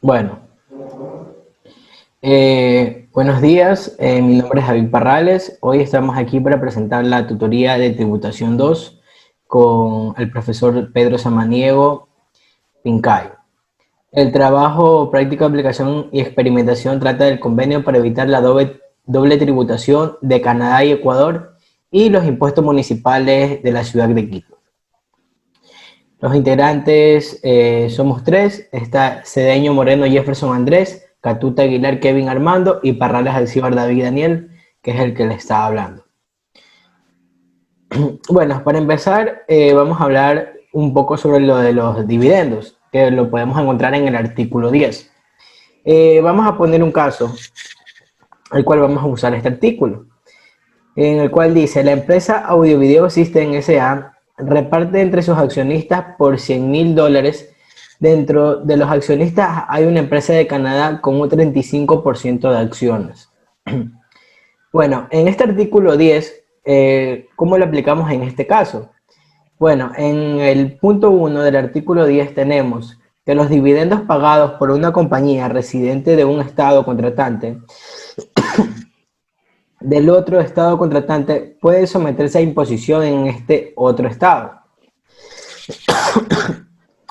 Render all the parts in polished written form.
Bueno, buenos días, mi nombre es David Parrales. Hoy estamos aquí para presentar la tutoría de Tributación 2 con el profesor Pedro Samaniego Pincay. El trabajo, práctica, aplicación y experimentación trata del convenio para evitar la doble tributación de Canadá y Ecuador y los impuestos municipales de la ciudad de Quito. Los integrantes somos tres: está Cedeño Moreno Jefferson Andrés, Catuta Aguilar Kevin Armando y Parrales Alcibar David Daniel, que es el que le está hablando. Bueno, para empezar vamos a hablar un poco sobre lo de los dividendos, que lo podemos encontrar en el artículo 10. Vamos a poner un caso, el cual vamos a usar este artículo, en el cual dice: la empresa Audio Video System S.A. reparte entre sus accionistas por $100,000. Dentro de los accionistas hay una empresa de Canadá con un 35% de acciones. Bueno, en este artículo 10, ¿cómo lo aplicamos en este caso? Bueno, en el punto 1 del artículo 10 tenemos que los dividendos pagados por una compañía residente de un estado contratante del otro estado contratante puede someterse a imposición en este otro estado.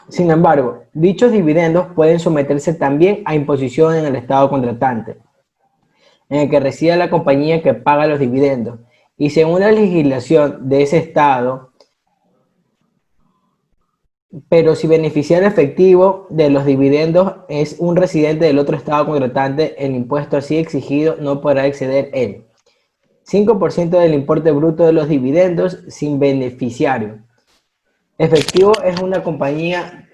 Sin embargo, dichos dividendos pueden someterse también a imposición en el estado contratante, en el que resida la compañía que paga los dividendos, y según la legislación de ese estado, pero si beneficiario efectivo de los dividendos es un residente del otro estado contratante, el impuesto así exigido no podrá exceder el 5% del importe bruto de los dividendos sin beneficiario efectivo es una compañía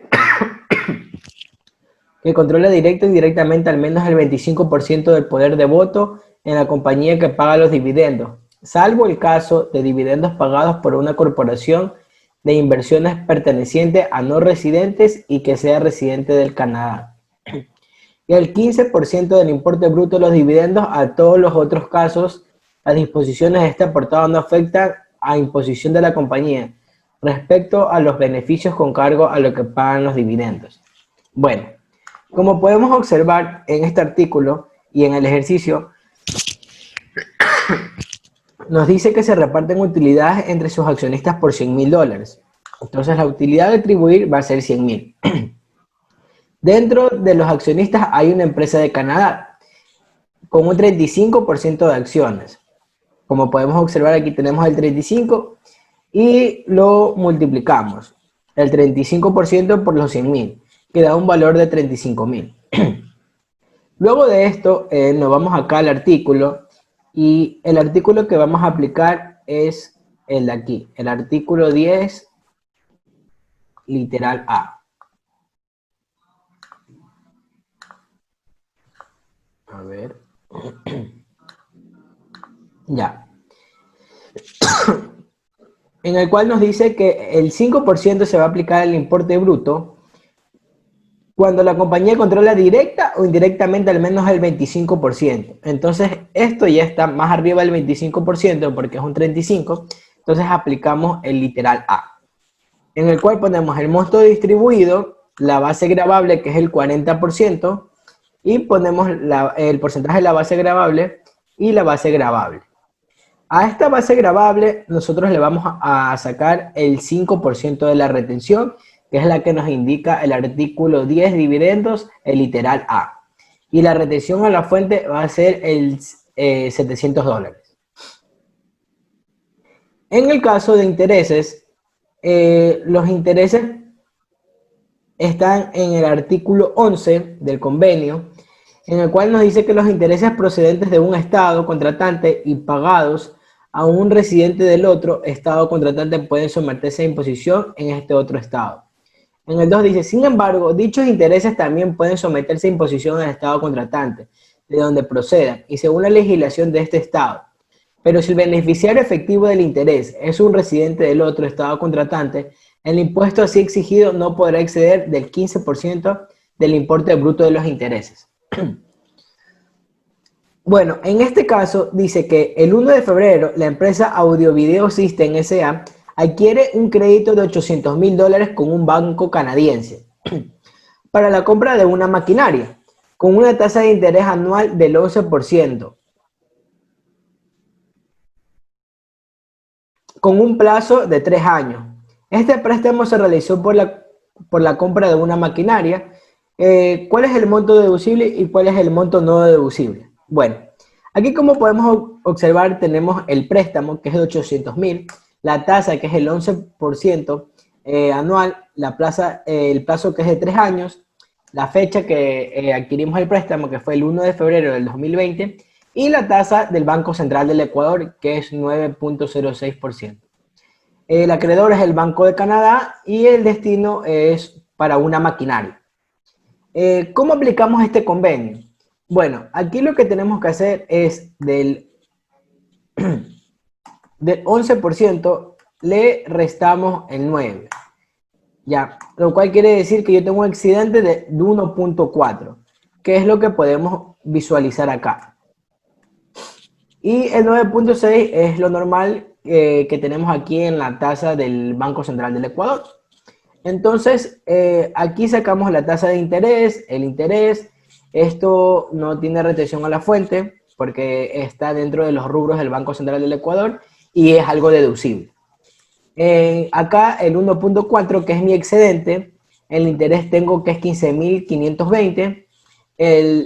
que controla directa y indirectamente al menos el 25% del poder de voto en la compañía que paga los dividendos, salvo el caso de dividendos pagados por una corporación de inversiones perteneciente a no residentes y que sea residente del Canadá. Y el 15% del importe bruto de los dividendos a todos los otros casos. Las disposiciones de este apartado no afectan a imposición de la compañía respecto a los beneficios con cargo a lo que pagan los dividendos. Bueno, como podemos observar en este artículo y en el ejercicio, nos dice que se reparten utilidades entre sus accionistas por $100,000. Entonces la utilidad de atribuir va a ser 100,000. Dentro de los accionistas hay una empresa de Canadá con un 35% de acciones. Como podemos observar, aquí tenemos el 35 y lo multiplicamos. El 35% por los 100,000, que da un valor de 35,000. Luego de esto, nos vamos acá al artículo, y el artículo que vamos a aplicar es el de aquí, el artículo 10, literal A. A ver. Ya. En el cual nos dice que el 5% se va a aplicar al importe bruto cuando la compañía controla directa o indirectamente al menos el 25%. Entonces, esto ya está más arriba del 25% porque es un 35%. Entonces, aplicamos el literal A, en el cual ponemos el monto distribuido, la base gravable, que es el 40%, y ponemos el porcentaje de la base gravable y la base gravable. A esta base gravable nosotros le vamos a sacar el 5% de la retención, que es la que nos indica el artículo 10, dividendos, el literal A. Y la retención a la fuente va a ser el $700. En el caso de intereses, los intereses están en el artículo 11 del convenio, en el cual nos dice que los intereses procedentes de un estado contratante y pagados a un residente del otro estado contratante pueden someterse a imposición en este otro estado. En el 2 dice: sin embargo, dichos intereses también pueden someterse a imposición al estado contratante, de donde procedan, y según la legislación de este estado. Pero si el beneficiario efectivo del interés es un residente del otro estado contratante, el impuesto así exigido no podrá exceder del 15% del importe bruto de los intereses. Bueno, en este caso dice que el 1 de febrero la empresa Audio Video System S.A. adquiere un crédito de $800.000 con un banco canadiense para la compra de una maquinaria, con una tasa de interés anual del 11%, con un plazo de 3 años. Este préstamo se realizó por la compra de una maquinaria. ¿Cuál es el monto deducible y cuál es el monto no deducible? Bueno, aquí como podemos observar tenemos el préstamo que es de 800.000, la tasa que es el 11% anual, el plazo que es de 3 años, la fecha que adquirimos el préstamo que fue el 1 de febrero del 2020 y la tasa del Banco Central del Ecuador que es 9.06%. El acreedor es el Banco de Canadá y el destino es para una maquinaria. ¿Cómo aplicamos este convenio? Bueno, aquí lo que tenemos que hacer es del 11% le restamos el 9%. Ya, lo cual quiere decir que yo tengo un excedente de 1.4, que es lo que podemos visualizar acá. Y el 9.6 es lo normal que tenemos aquí en la tasa del Banco Central del Ecuador. Entonces, aquí sacamos la tasa de interés, el interés. Esto no tiene retención a la fuente porque está dentro de los rubros del Banco Central del Ecuador y es algo deducible. Acá el 1.4, que es mi excedente, el interés tengo que es 15.520.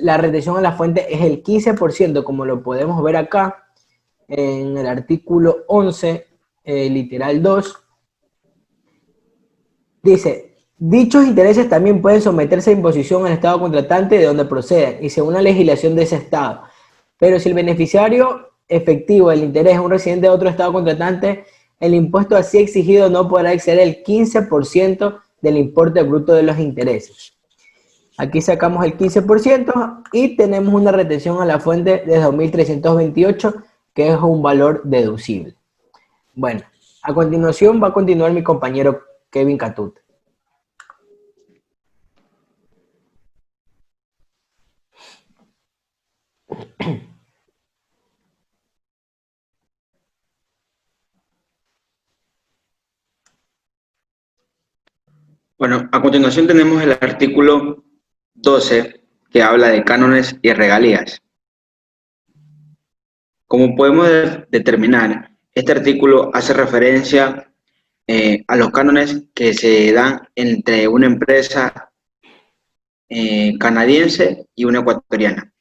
La retención a la fuente es el 15%, como lo podemos ver acá en el artículo 11, literal 2. Dice, dichos intereses también pueden someterse a imposición al Estado contratante de donde procedan y según la legislación de ese Estado. Pero si el beneficiario efectivo del interés es un residente de otro Estado contratante, el impuesto así exigido no podrá exceder el 15% del importe bruto de los intereses. Aquí sacamos el 15% y tenemos una retención a la fuente de 2.328, que es un valor deducible. Bueno, a continuación va a continuar mi compañero Kevin Catut. Bueno, a continuación tenemos el artículo 12 que habla de cánones y regalías. Como podemos determinar, este artículo hace referencia a los cánones que se dan entre una empresa canadiense y una ecuatoriana.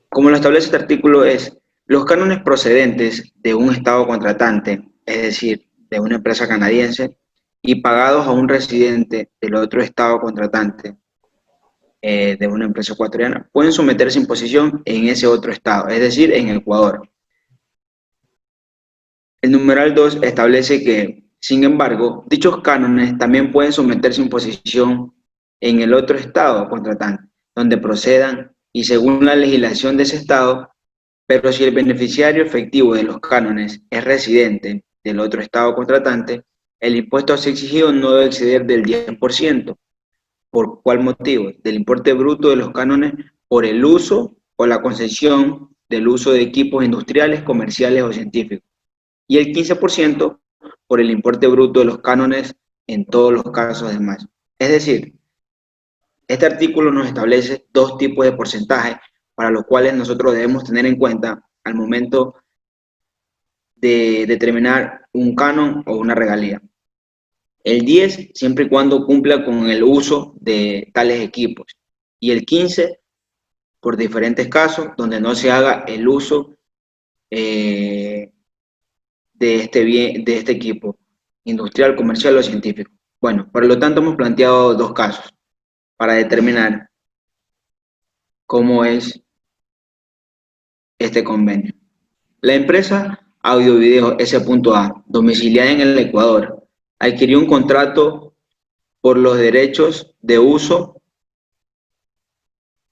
Como lo establece este artículo es, los cánones procedentes de un estado contratante, es decir, de una empresa canadiense, y pagados a un residente del otro estado contratante, de una empresa ecuatoriana, pueden someterse a imposición en ese otro estado, es decir, en Ecuador. El numeral 2 establece que, sin embargo, dichos cánones también pueden someterse a imposición en el otro estado contratante, donde procedan y según la legislación de ese estado, pero si el beneficiario efectivo de los cánones es residente del otro estado contratante, el impuesto así exigido no debe exceder del 10%. ¿Por cuál motivo? Del importe bruto de los cánones por el uso o la concesión del uso de equipos industriales, comerciales o científicos. Y el 15% por el importe bruto de los cánones en todos los casos demás. Es decir, este artículo nos establece dos tipos de porcentajes para los cuales nosotros debemos tener en cuenta al momento de determinar un canon o una regalía. El 10 siempre y cuando cumpla con el uso de tales equipos y el 15 por diferentes casos donde no se haga el uso de este equipo industrial, comercial o científico. Bueno, por lo tanto hemos planteado dos casos para determinar cómo es este convenio. La empresa Audio Video S.A, domiciliada en el Ecuador, adquirió un contrato por los derechos de uso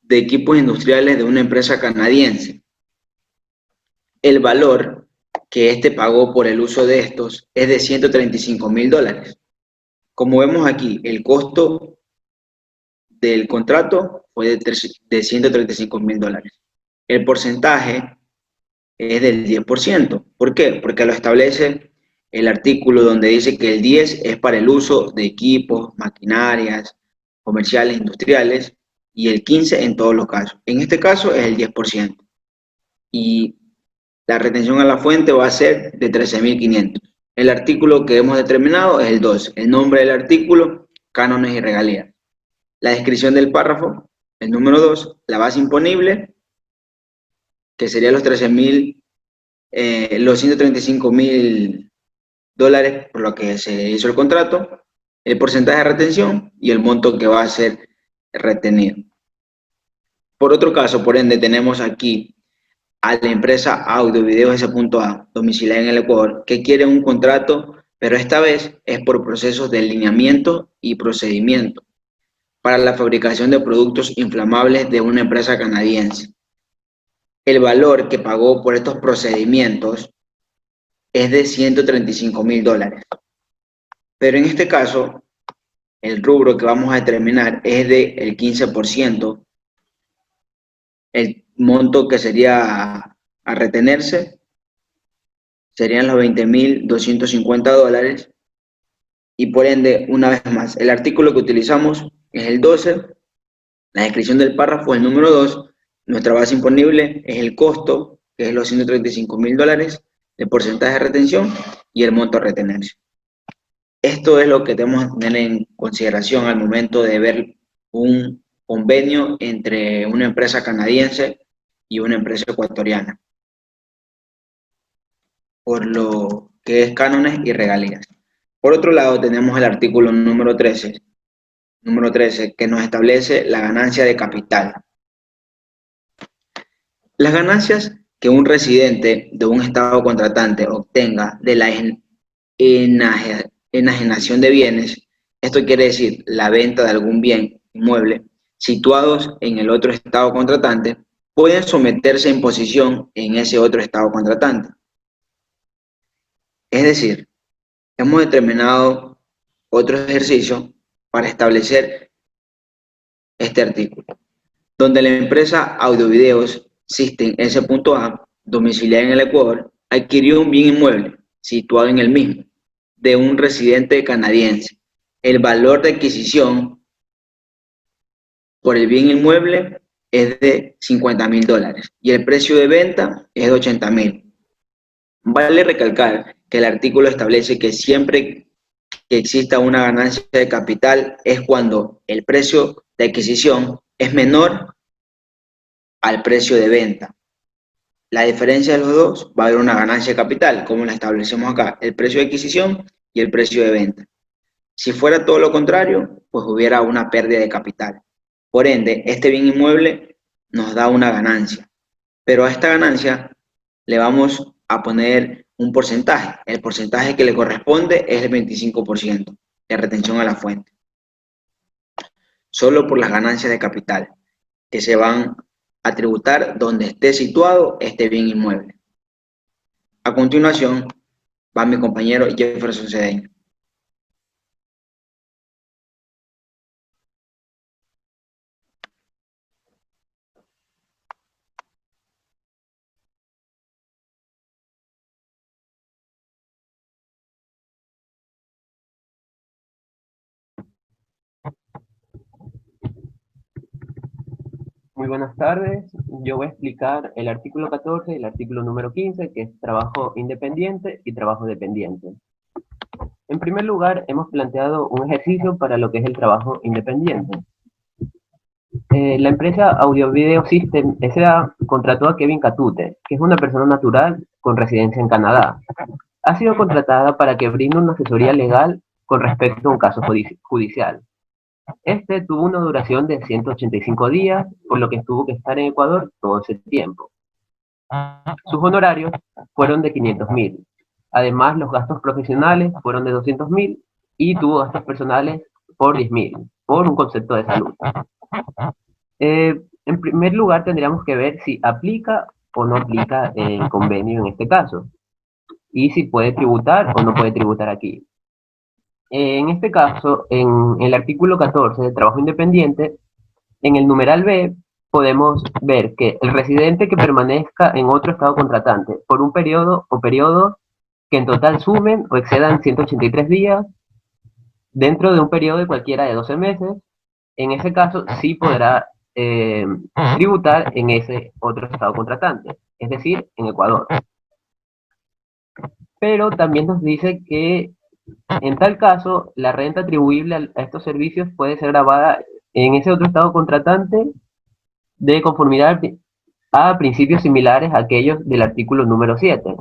de equipos industriales de una empresa canadiense. El valor que éste pagó por el uso de estos es de $135.000. Como vemos aquí, el costo del contrato fue de $135.000. El porcentaje es del 10%. ¿Por qué? Porque lo establece el artículo donde dice que el 10 es para el uso de equipos, maquinarias, comerciales, industriales, y el 15 en todos los casos. En este caso es el 10%. Y la retención a la fuente va a ser de 13.500. El artículo que hemos determinado es el 12. El nombre del artículo, cánones y regalías. La descripción del párrafo, el número 2, la base imponible, que sería los 13.000, los $135.000 por lo que se hizo el contrato, el porcentaje de retención y el monto que va a ser retenido. Por otro caso, por ende, tenemos aquí a la empresa Audio Video S.A, domiciliada en el Ecuador, que quiere un contrato, pero esta vez es por procesos de alineamiento y procedimiento para la fabricación de productos inflamables de una empresa canadiense. El valor que pagó por estos procedimientos es de $135.000. Pero en este caso, el rubro que vamos a determinar es del 15%. El monto que sería a retenerse serían los $20.250. Y por ende, una vez más, el artículo que utilizamos es el 12, la descripción del párrafo es el número 2, nuestra base imponible es el costo, que es los $135.000, el porcentaje de retención y el monto a retenerse. Esto es lo que tenemos que tener en consideración al momento de ver un convenio entre una empresa canadiense y una empresa ecuatoriana, por lo que es cánones y regalías. Por otro lado, tenemos el artículo número 13, que nos establece la ganancia de capital. Las ganancias que un residente de un estado contratante obtenga de la enajenación de bienes, esto quiere decir la venta de algún bien inmueble, situados en el otro estado contratante, pueden someterse a imposición en ese otro estado contratante. Es decir, hemos determinado otro ejercicio para establecer este artículo, donde la empresa Audiovideos System S.A, domiciliada en el Ecuador, adquirió un bien inmueble situado en el mismo, de un residente canadiense. El valor de adquisición por el bien inmueble es de $50.000 y el precio de venta es de $80.000. Vale recalcar que el artículo establece que siempre que exista una ganancia de capital es cuando el precio de adquisición es menor al precio de venta. La diferencia de los dos va a haber una ganancia de capital, como la establecemos acá, el precio de adquisición y el precio de venta. Si fuera todo lo contrario, pues hubiera una pérdida de capital. Por ende, este bien inmueble nos da una ganancia, pero a esta ganancia le vamos a poner un porcentaje. El porcentaje que le corresponde es el 25% de retención a la fuente. Solo por las ganancias de capital que se van a tributar donde esté situado este bien inmueble. A continuación va mi compañero Jefferson Cedeño. Muy buenas tardes. Yo voy a explicar el artículo 14 y el artículo número 15, que es trabajo independiente y trabajo dependiente. En primer lugar, hemos planteado un ejercicio para lo que es el trabajo independiente. La empresa Audio Video System S.A. contrató a Kevin Catute, que es una persona natural con residencia en Canadá. Ha sido contratada para que brinde una asesoría legal con respecto a un caso judicial. Este tuvo una duración de 185 días, por lo que tuvo que estar en Ecuador todo ese tiempo. Sus honorarios fueron de 500.000. Además, los gastos profesionales fueron de 200.000 y tuvo gastos personales por 10.000, por un concepto de salud. En primer lugar, tendríamos que ver si aplica o no aplica el convenio en este caso, y si puede tributar o no puede tributar aquí. En este caso, en el artículo 14 del trabajo independiente, en el numeral B, podemos ver que el residente que permanezca en otro estado contratante por un periodo o periodos que en total sumen o excedan 183 días dentro de un periodo de cualquiera de 12 meses. En ese caso sí podrá tributar en ese otro estado contratante, es decir, en Ecuador. Pero también nos dice que en tal caso la renta atribuible a estos servicios puede ser grabada en ese otro estado contratante de conformidad a principios similares a aquellos del artículo número 7.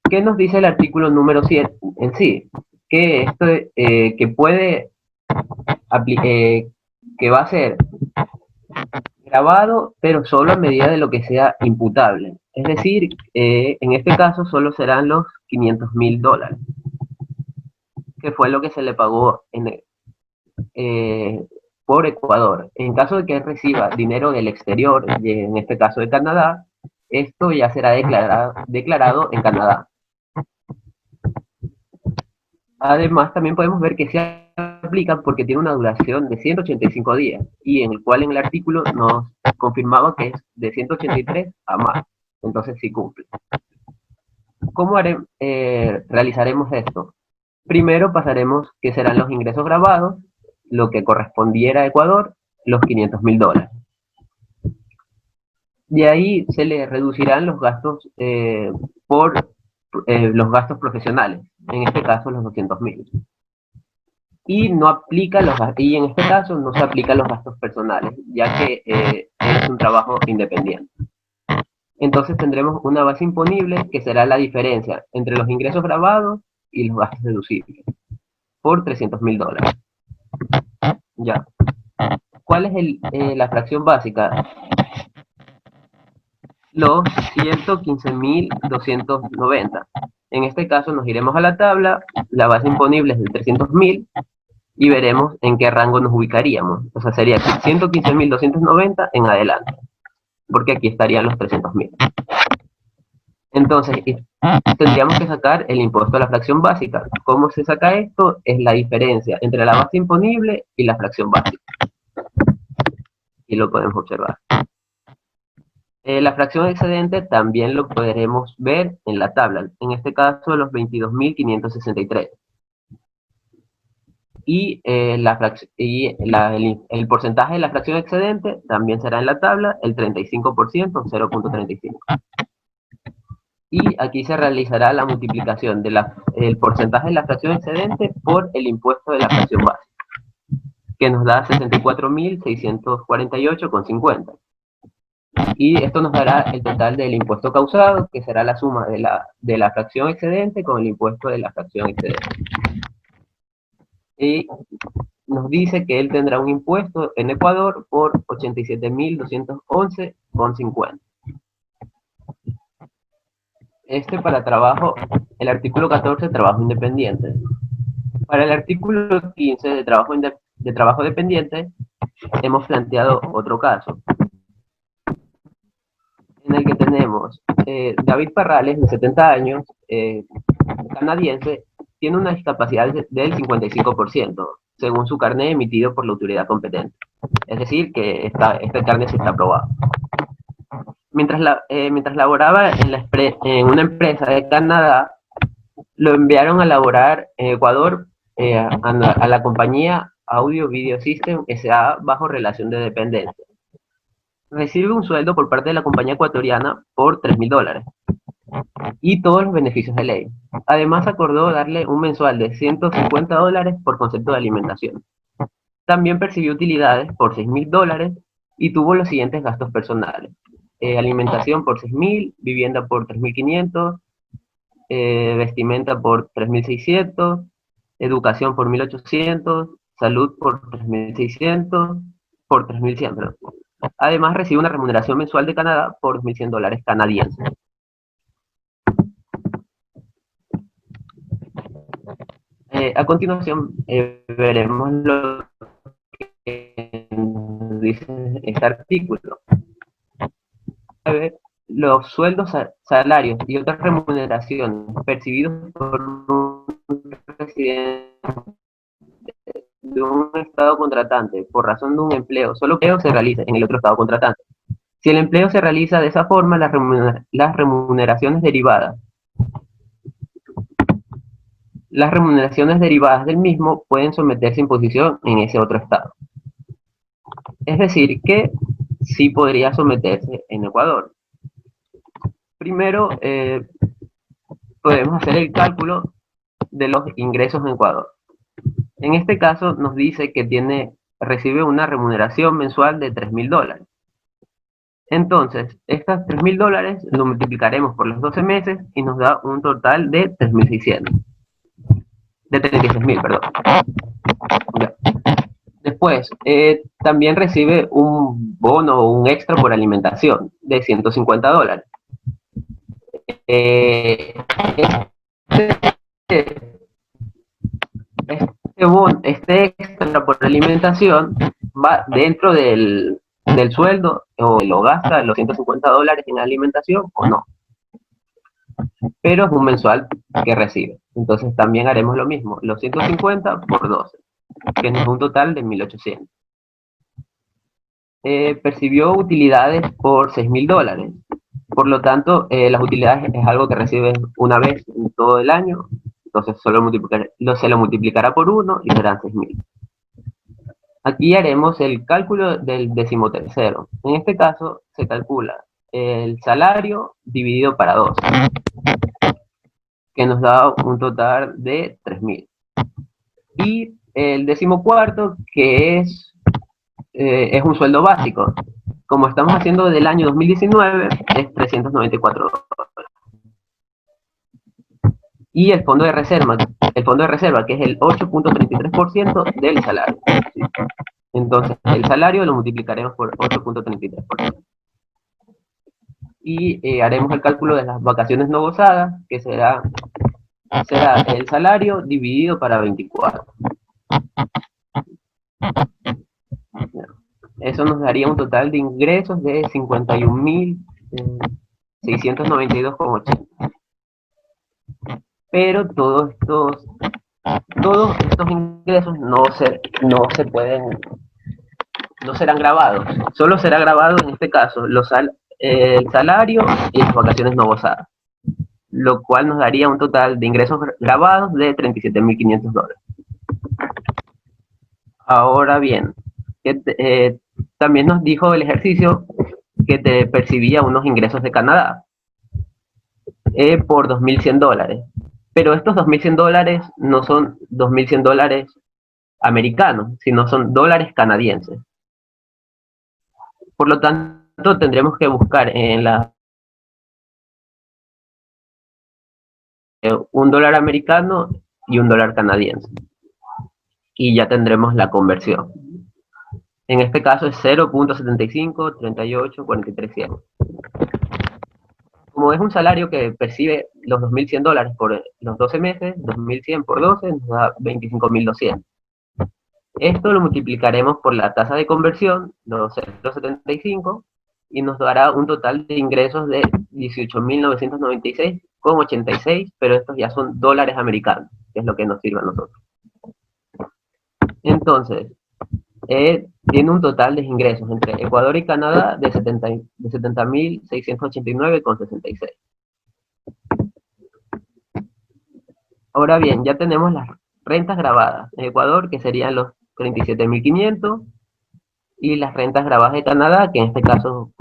¿Qué nos dice el artículo número 7 en sí? Que esto que puede que va a ser grabado, pero solo a medida de lo que sea imputable. Es decir, en este caso solo serán los $500.000, que fue lo que se le pagó por Ecuador. En caso de que él reciba dinero del exterior, en este caso de Canadá, esto ya será declarado en Canadá. Además, también podemos ver que se aplica porque tiene una duración de 185 días, y en el cual en el artículo nos confirmaba que es de 183 a más. Entonces sí cumple. ¿Cómo realizaremos esto? Primero pasaremos que serán los ingresos grabados, lo que correspondiera a Ecuador, los $500.000. De ahí se le reducirán los gastos por los gastos profesionales, en este caso los 200.000. Y en este caso no se aplican los gastos personales, ya que es un trabajo independiente. Entonces tendremos una base imponible que será la diferencia entre los ingresos grabados y los gastos deducibles, por $300.000. Ya. ¿Cuál es la fracción básica? Los 115.290. En este caso nos iremos a la tabla, la base imponible es de 300.000 y veremos en qué rango nos ubicaríamos. O sea, sería 115.290 en adelante, porque aquí estarían los 300.000. Entonces, tendríamos que sacar el impuesto a la fracción básica. ¿Cómo se saca esto? Es la diferencia entre la base imponible y la fracción básica. Y lo podemos observar. La fracción excedente también lo podremos ver en la tabla, en este caso los 22.563. Y, el porcentaje de la fracción excedente también será en la tabla el 35%, 0.35. Y aquí se realizará la multiplicación del porcentaje de la fracción excedente por el impuesto de la fracción básica, que nos da 64.648,50. Y esto nos dará el total del impuesto causado, que será la suma de la fracción excedente con el impuesto de la fracción excedente. Y nos dice que él tendrá un impuesto en Ecuador por 87.211,50. Para trabajo, el artículo 14, trabajo independiente. Para el artículo 15 de trabajo dependiente, hemos planteado otro caso, en el que tenemos David Parrales, de 70 años, canadiense, tiene una discapacidad del 55%, según su carnet emitido por la autoridad competente. Es decir, que este carnet sí está aprobado. Mientras laboraba en una empresa de Canadá, lo enviaron a laborar en Ecuador a la compañía Audio Video System S.A. bajo relación de dependencia. Recibe un sueldo por parte de la compañía ecuatoriana por $3.000 y todos los beneficios de ley. Además acordó darle un mensual de $150 por concepto de alimentación. También percibió utilidades por $6.000 y tuvo los siguientes gastos personales: alimentación por 6.000, vivienda por 3.500, vestimenta por 3.600, educación por 1.800, salud por 3.600, por 3.100, perdón. Además recibe una remuneración mensual de Canadá por $1.100 canadienses. A continuación veremos lo que dice este artículo. A ver, los sueldos, salarios y otras remuneraciones percibidos por un residente de un estado contratante por razón de un empleo, solo que se realiza en el otro estado contratante. Si el empleo se realiza de esa forma, las remuneraciones derivadas las remuneraciones derivadas del mismo pueden someterse a imposición en ese otro estado. Es decir, que sí podría someterse en Ecuador. Primero, podemos hacer el cálculo de los ingresos en Ecuador. En este caso nos dice que recibe una remuneración mensual de $3.000. Entonces, estas $3.000 lo multiplicaremos por los 12 meses y nos da un total de 3.600. De 36.000, perdón. Ya. Después, también recibe un bono o un extra por alimentación de $150. Este extra por alimentación va dentro del sueldo, o lo gasta los $150 en alimentación o no. Pero es un mensual que recibe. Entonces también haremos lo mismo, los 150 por 12, que es un total de 1.800. Percibió utilidades por $6.000. Por lo tanto, las utilidades es algo que recibe una vez en todo el año. Entonces se lo multiplicará por 1 y serán 6.000. Aquí haremos el cálculo del 13º. En este caso se calcula el salario dividido para 12, que nos da un total de 3.000. Y el 14º, que es un sueldo básico. Como estamos haciendo del año 2019, es $394. Y el fondo de reserva, que es el 8.33% del salario. Entonces, el salario lo multiplicaremos por 8.33%. Y haremos el cálculo de las vacaciones no gozadas, que será el salario dividido para 24. Eso nos daría un total de ingresos de 51.692,80. Pero todos estos ingresos no serán grabados. Solo será grabado en este caso el salario y las vacaciones no gozadas, lo cual nos daría un total de ingresos grabados de $37.500. Ahora bien, también nos dijo el ejercicio que te percibía unos ingresos de Canadá por $2.100. Pero estos $2.100 no son $2.100 americanos, sino son dólares canadienses. Por lo tanto, tendremos que buscar en un dólar americano y un dólar canadiense. Y ya tendremos la conversión. En este caso es 0.753843. Como es un salario que percibe los $2.100 por los 12 meses, 2.100 por 12 nos da 25.200. Esto lo multiplicaremos por la tasa de conversión, los 0.75, y nos dará un total de ingresos de 18.996,86, pero estos ya son dólares americanos, que es lo que nos sirve a nosotros. Entonces, tiene un total de ingresos entre Ecuador y Canadá de 70.689,66. Ahora bien, ya tenemos las rentas grabadas en Ecuador, que serían los 37.500, y las rentas grabadas de Canadá, que en este caso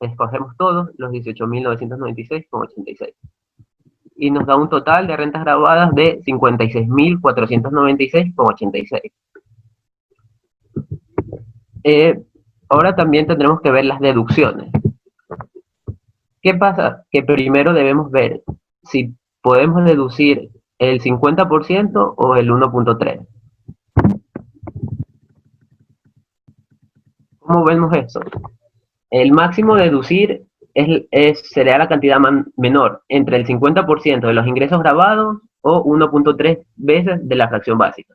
escogemos todos, los 18.996,86. Y nos da un total de rentas grabadas de 56.496,86. Ahora también tendremos que ver las deducciones. ¿Qué pasa? Que primero debemos ver si podemos deducir el 50% o el 1.3. ¿Cómo vemos eso? El máximo deducir sería la cantidad menor entre el 50% de los ingresos grabados o 1.3 veces de la fracción básica.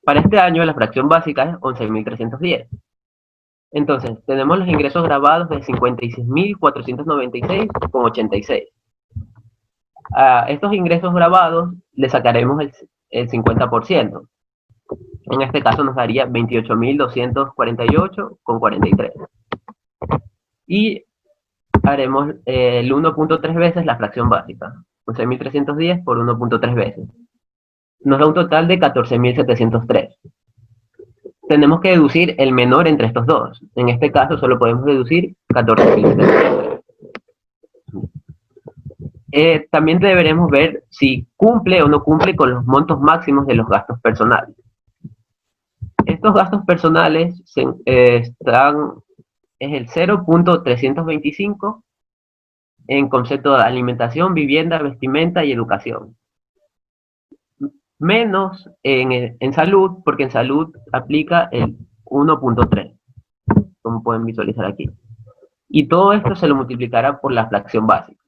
Para este año la fracción básica es 11.310. Entonces, tenemos los ingresos grabados de 56.496,86. A estos ingresos grabados le sacaremos el 50%. En este caso nos daría 28.248,43. Y haremos el 1.3 veces la fracción básica. 11.310 por 1.3 veces. Nos da un total de 14.703. Tenemos que deducir el menor entre estos dos. En este caso solo podemos deducir 14.703. También deberemos ver si cumple o no cumple con los montos máximos de los gastos personales. Estos gastos personales es el 0.325 en concepto de alimentación, vivienda, vestimenta y educación. Menos en salud, porque en salud aplica el 1.3, como pueden visualizar aquí. Y todo esto se lo multiplicará por la fracción básica.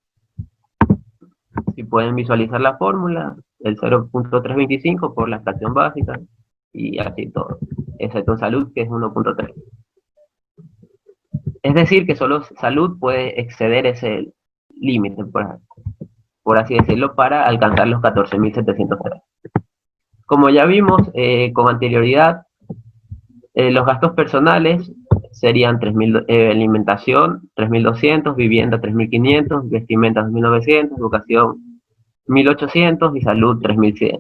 Si pueden visualizar la fórmula, el 0.325 por la fracción básica, y así todo, excepto salud, que es 1.3. Es decir, que solo salud puede exceder ese límite, por así decirlo, para alcanzar los 14.703. Como ya vimos con anterioridad, los gastos personales serían 3.000, alimentación 3.200, vivienda 3.500, vestimenta 2.900, educación 1.800 y salud 3.100.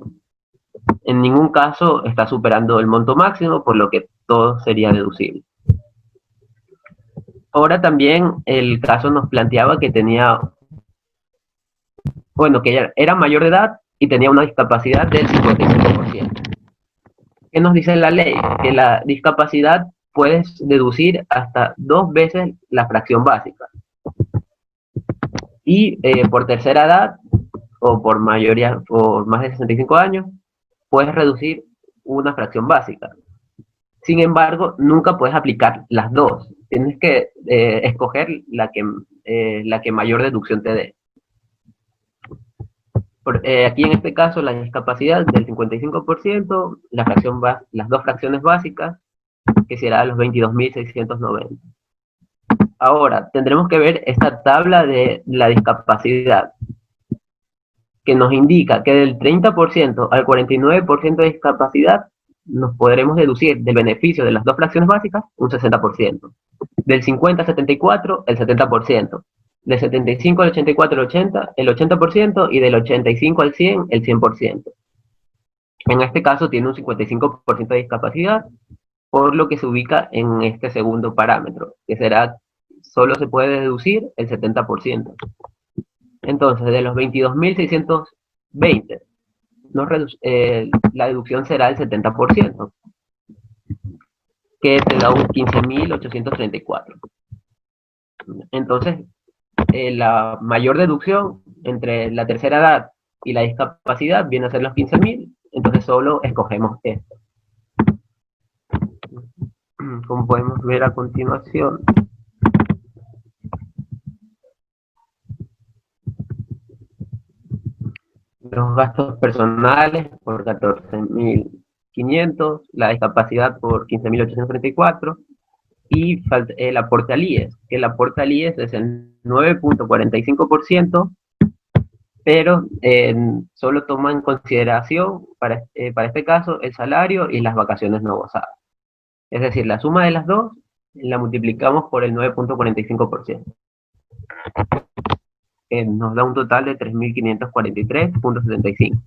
En ningún caso está superando el monto máximo, por lo que todo sería deducible. Ahora también el caso nos planteaba que tenía, bueno, que era mayor de edad y tenía una discapacidad del 55%. ¿Qué nos dice la ley? Que la discapacidad puedes deducir hasta 2 veces la fracción básica. Y por tercera edad, o por mayoría, por más de 65 años, puedes reducir una fracción básica. Sin embargo, nunca puedes aplicar las dos. Tienes que escoger la que mayor deducción te dé. Aquí en este caso la discapacidad del 55%, las dos fracciones básicas, que será los 22.690. Ahora, tendremos que ver esta tabla de la discapacidad, que nos indica que del 30% al 49% de discapacidad nos podremos deducir del beneficio de las dos fracciones básicas un 60%, del 50 al 74 el 70%, del 75 al 84 el 80% y del 85 al 100 el 100%. En este caso tiene un 55% de discapacidad, por lo que se ubica en este segundo parámetro, que será, solo se puede deducir el 70%. Entonces, de los 22.620, la deducción será el 70%, que te da un 15.834. Entonces, la mayor deducción entre la tercera edad y la discapacidad viene a ser los 15.000, entonces solo escogemos esto. Como podemos ver a continuación, los gastos personales por 14.500, la discapacidad por 15.834 y el aporte al IES, que el aporte al IES es el 9.45%, pero solo toma en consideración para este caso el salario y las vacaciones no gozadas. Es decir, la suma de las dos la multiplicamos por el 9.45%. Nos da un total de 3.543.75.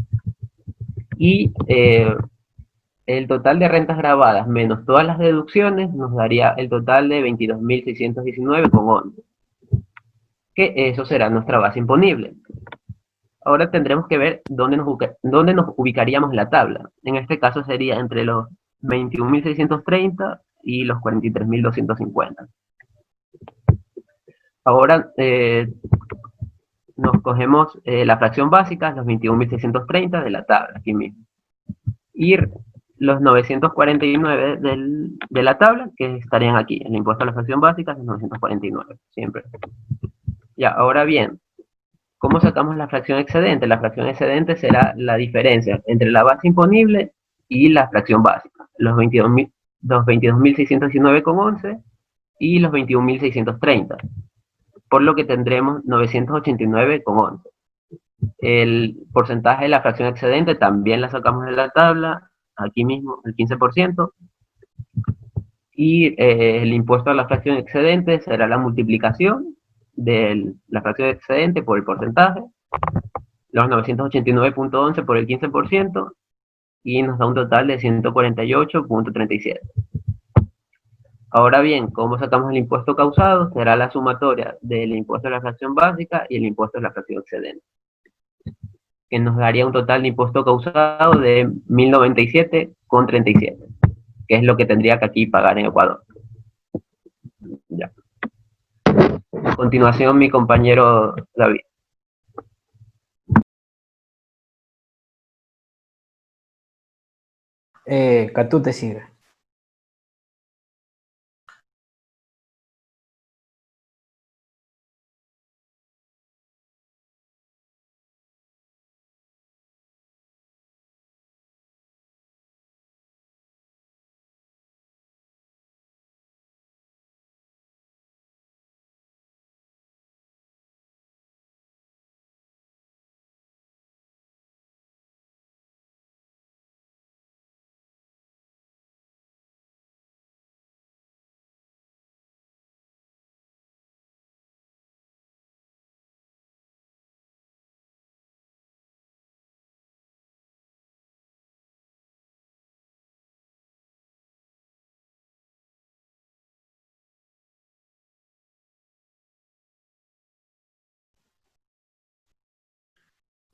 Y el total de rentas grabadas menos todas las deducciones nos daría el total de 22.619,11. Que eso será nuestra base imponible. Ahora tendremos que ver dónde nos ubicaríamos en la tabla. En este caso sería entre los 21.630 y los 43.250. Ahora nos cogemos la fracción básica, los 21.630 de la tabla, aquí mismo. Y los 949 de la tabla, que estarían aquí. El impuesto a la fracción básica es 949, siempre. Ya, ahora bien, ¿cómo sacamos la fracción excedente? La fracción excedente será la diferencia entre la base imponible y la fracción básica. Los 22.619,11 y los 21.630. Por lo que tendremos 989,11. El porcentaje de la fracción excedente también la sacamos de la tabla, aquí mismo, el 15%. Y el impuesto a la fracción excedente será la multiplicación de la fracción excedente por el porcentaje. los 989.11 por el 15% y nos da un total de 148.37. Ahora bien, ¿cómo sacamos el impuesto causado? Será la sumatoria del impuesto de la fracción básica y el impuesto de la fracción excedente, que nos daría un total de impuesto causado de 1097,37, que es lo que tendría que aquí pagar en Ecuador. Ya. A continuación, mi compañero David. Catú te sigue.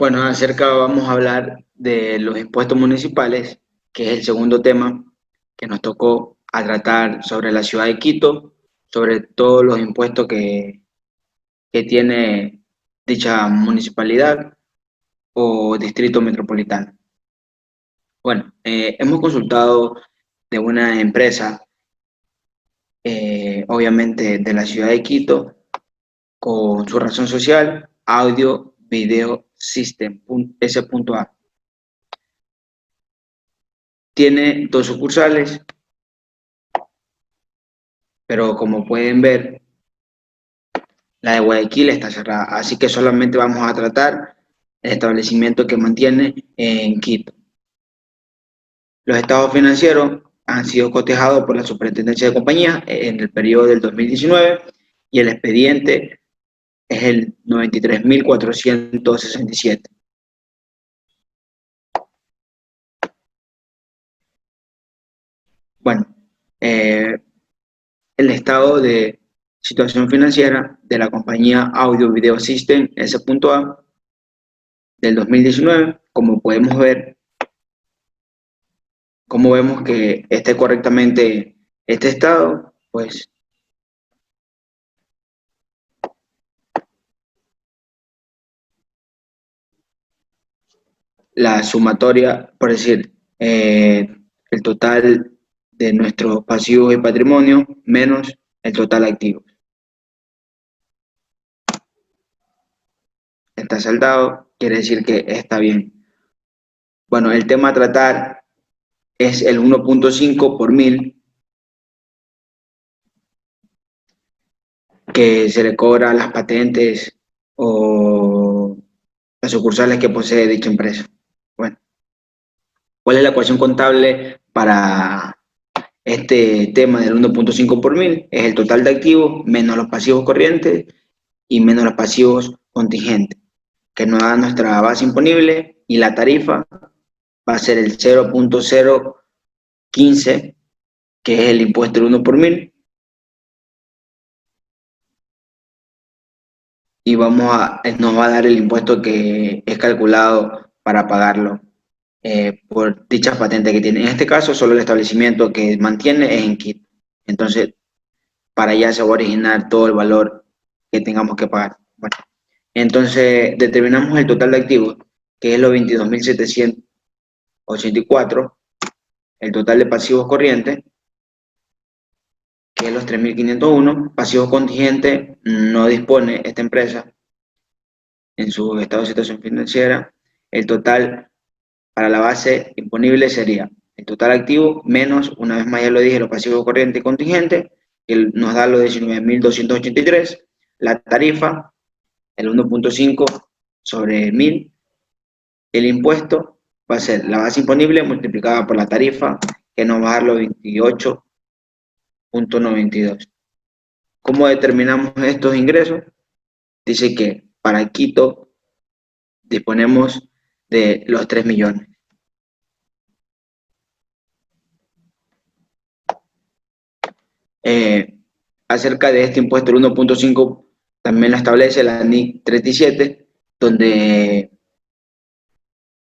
Bueno, acerca vamos a hablar de los impuestos municipales, que es el segundo tema que nos tocó a tratar sobre la ciudad de Quito, sobre todos los impuestos que tiene dicha municipalidad o distrito metropolitano. Bueno, hemos consultado de una empresa, obviamente de la ciudad de Quito, con su razón social, Audio Video System, S.A. Tiene dos sucursales, pero como pueden ver, la de Guayaquil está cerrada, así que solamente vamos a tratar el establecimiento que mantiene en Quito. Los estados financieros han sido cotejados por la Superintendencia de Compañías en el periodo del 2019 y el expediente es el 93.467. Bueno, el estado de situación financiera de la compañía Audio Video System S.A. del 2019, como podemos ver, como vemos que esté correctamente este estado, pues la sumatoria, por decir, el total de nuestros pasivos y patrimonio menos el total activo. Está saldado, quiere decir que está bien. Bueno, el tema a tratar es el 1.5 por mil que se le cobra a las patentes o las sucursales que posee dicha empresa. Bueno, ¿cuál es la ecuación contable para este tema del 1.5 por mil? Es el total de activos menos los pasivos corrientes y menos los pasivos contingentes, que nos da nuestra base imponible, y la tarifa va a ser el 0.015, que es el impuesto del 1 por mil, y nos va a dar el impuesto que es calculado para pagarlo por dichas patentes que tiene. En este caso, solo el establecimiento que mantiene es en Quito. Entonces, para allá se va a originar todo el valor que tengamos que pagar. Bueno, entonces, determinamos el total de activos, que es los 22.784, el total de pasivos corrientes, que es los 3.501, pasivos contingentes no dispone esta empresa en su estado de situación financiera. El total para la base imponible sería el total activo menos, una vez más ya lo dije, los pasivos corrientes y contingentes, que nos da los 19.283, la tarifa, el 1.5 sobre 1000, el impuesto va a ser la base imponible multiplicada por la tarifa, que nos va a dar los 28.92. ¿Cómo determinamos estos ingresos? Dice que para Quito disponemos de los 3 millones. Acerca de este impuesto, el 1.5 también lo establece la NIC 37, donde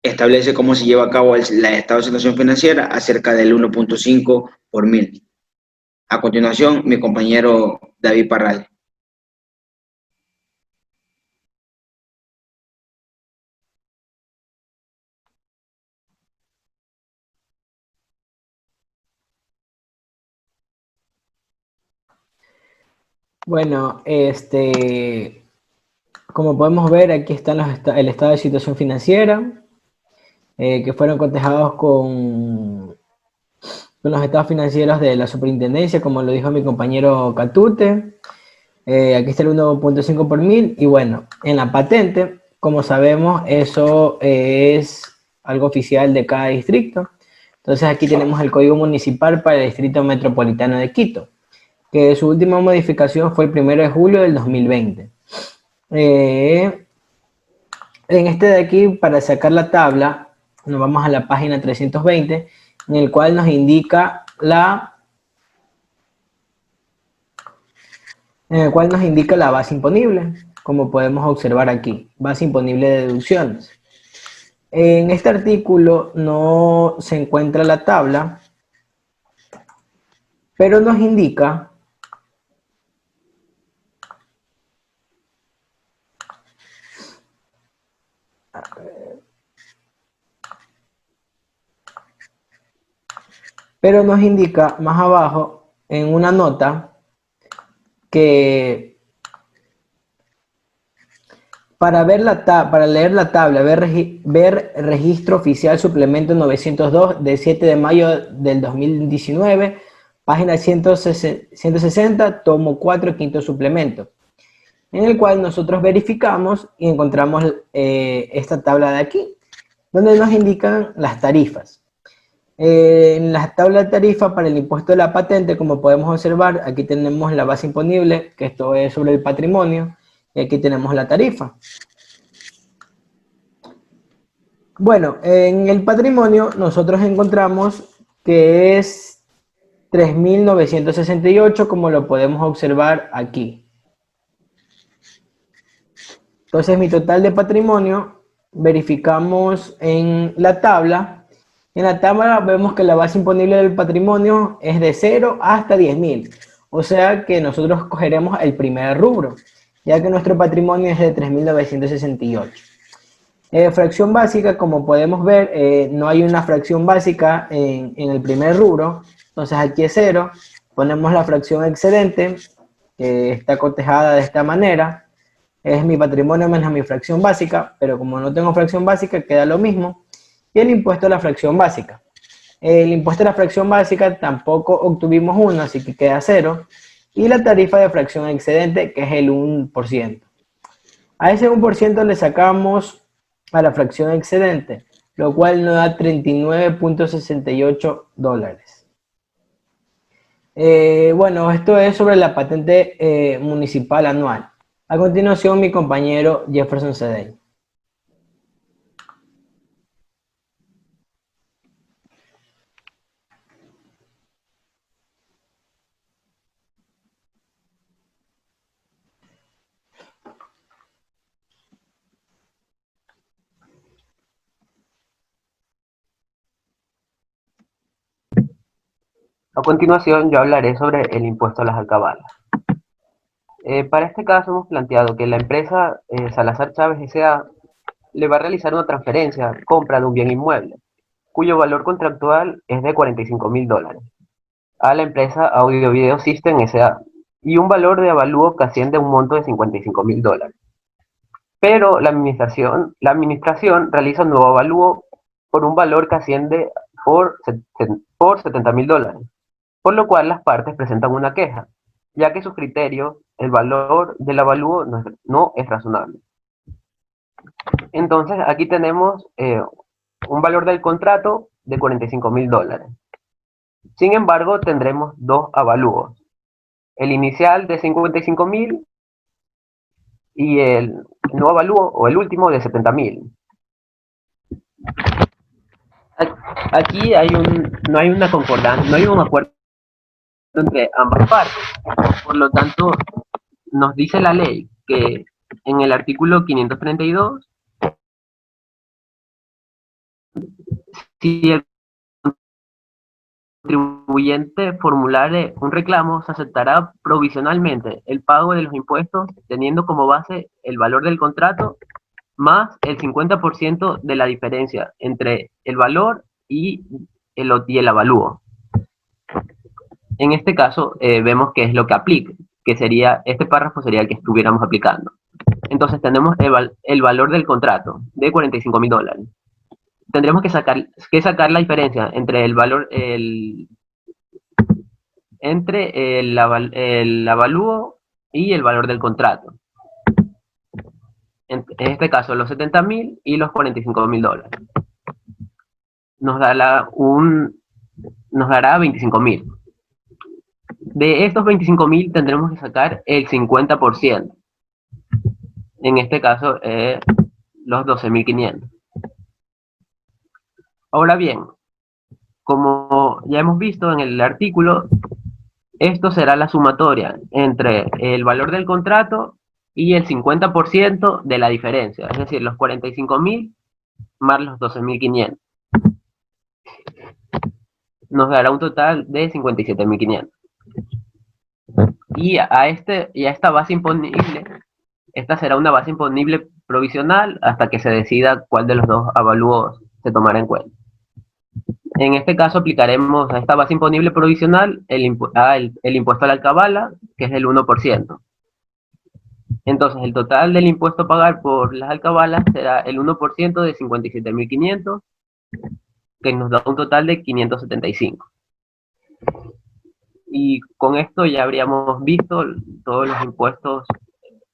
establece cómo se lleva a cabo el estado de situación financiera acerca del 1.5 por mil. A continuación, mi compañero David Parral. Bueno, como podemos ver, aquí están el estado de situación financiera, que fueron cotejados con los estados financieros de la superintendencia, como lo dijo mi compañero Catute. Aquí está el 1.5 por mil. Y bueno, en la patente, como sabemos, eso es algo oficial de cada distrito. Entonces aquí tenemos el código municipal para el distrito metropolitano de Quito, que su última modificación fue el 1 de julio del 2020. En este de aquí, para sacar la tabla, nos vamos a la página 320, en el cual nos indica la base imponible, como podemos observar aquí, base imponible de deducciones. En este artículo no se encuentra la tabla, pero nos indica más abajo en una nota que para leer la tabla, ver registro oficial suplemento 902 del 7 de mayo del 2019, página 160, tomo 4, quinto suplemento, en el cual nosotros verificamos y encontramos esta tabla de aquí, donde nos indican las tarifas. En la tabla de tarifa para el impuesto de la patente, como podemos observar, aquí tenemos la base imponible, que esto es sobre el patrimonio, y aquí tenemos la tarifa. Bueno, en el patrimonio nosotros encontramos que es 3.968, como lo podemos observar aquí. Entonces mi total de patrimonio, verificamos en la tabla. En la tabla vemos que la base imponible del patrimonio es de 0 hasta 10.000. O sea que nosotros cogeremos el primer rubro, ya que nuestro patrimonio es de 3.968. Fracción básica, como podemos ver, no hay una fracción básica en el primer rubro. Entonces aquí es 0. Ponemos la fracción excedente, que está cotejada de esta manera. Es mi patrimonio menos mi fracción básica, pero como no tengo fracción básica, queda lo mismo. Y el impuesto a la fracción básica. El impuesto a la fracción básica tampoco obtuvimos 1, así que queda 0. Y la tarifa de fracción excedente, que es el 1%. A ese 1% le sacamos a la fracción excedente, lo cual nos da $39.68. Bueno, esto es sobre la patente municipal anual. A continuación, mi compañero Jefferson Cedeño. A continuación, yo hablaré sobre el impuesto a las alcabalas. Para este caso hemos planteado que la empresa Salazar Chávez S.A. le va a realizar una transferencia, compra de un bien inmueble, cuyo valor contractual es de $45.000, a la empresa Audio Video System S.A. y un valor de avalúo que asciende a un monto de $55.000. Pero la administración realiza un nuevo avalúo por un valor que asciende por $70.000, por lo cual las partes presentan una queja, ya que sus criterios, el valor del avalúo no es razonable. Entonces aquí tenemos un valor del contrato de $45.000. Sin embargo, tendremos dos avalúos, el inicial de $55.000 y el nuevo avalúo, o el último, de 70.000. Aquí no hay una concordancia, no hay un acuerdo entre ambas partes. Por lo tanto, nos dice la ley que en el artículo 532, si el contribuyente formulare un reclamo, se aceptará provisionalmente el pago de los impuestos teniendo como base el valor del contrato más el 50% de la diferencia entre el valor y el avalúo. En este caso, vemos que es lo que aplica, que sería, este párrafo sería el que estuviéramos aplicando. Entonces tenemos el valor del contrato de $45.000. Tendremos que sacar la diferencia entre el valor, entre el avalúo y el valor del contrato. En este caso, los 70.000 y los $45.000. Nos dará 25.000. De estos 25.000 tendremos que sacar el 50%. En este caso, los 12.500. Ahora bien, como ya hemos visto en el artículo, esto será la sumatoria entre el valor del contrato y el 50% de la diferencia, es decir, los 45.000 más los 12.500. Nos dará un total de 57.500. Y a esta base imponible, esta será una base imponible provisional hasta que se decida cuál de los dos avalúos se tomará en cuenta. En este caso aplicaremos a esta base imponible provisional el impuesto a la alcabala, que es del 1%. Entonces el total del impuesto a pagar por las alcabalas será el 1% de 57.500, que nos da un total de 575. Y con esto ya habríamos visto todos los impuestos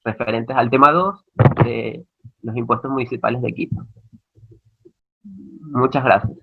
referentes al tema 2 de los impuestos municipales de Quito. Muchas gracias.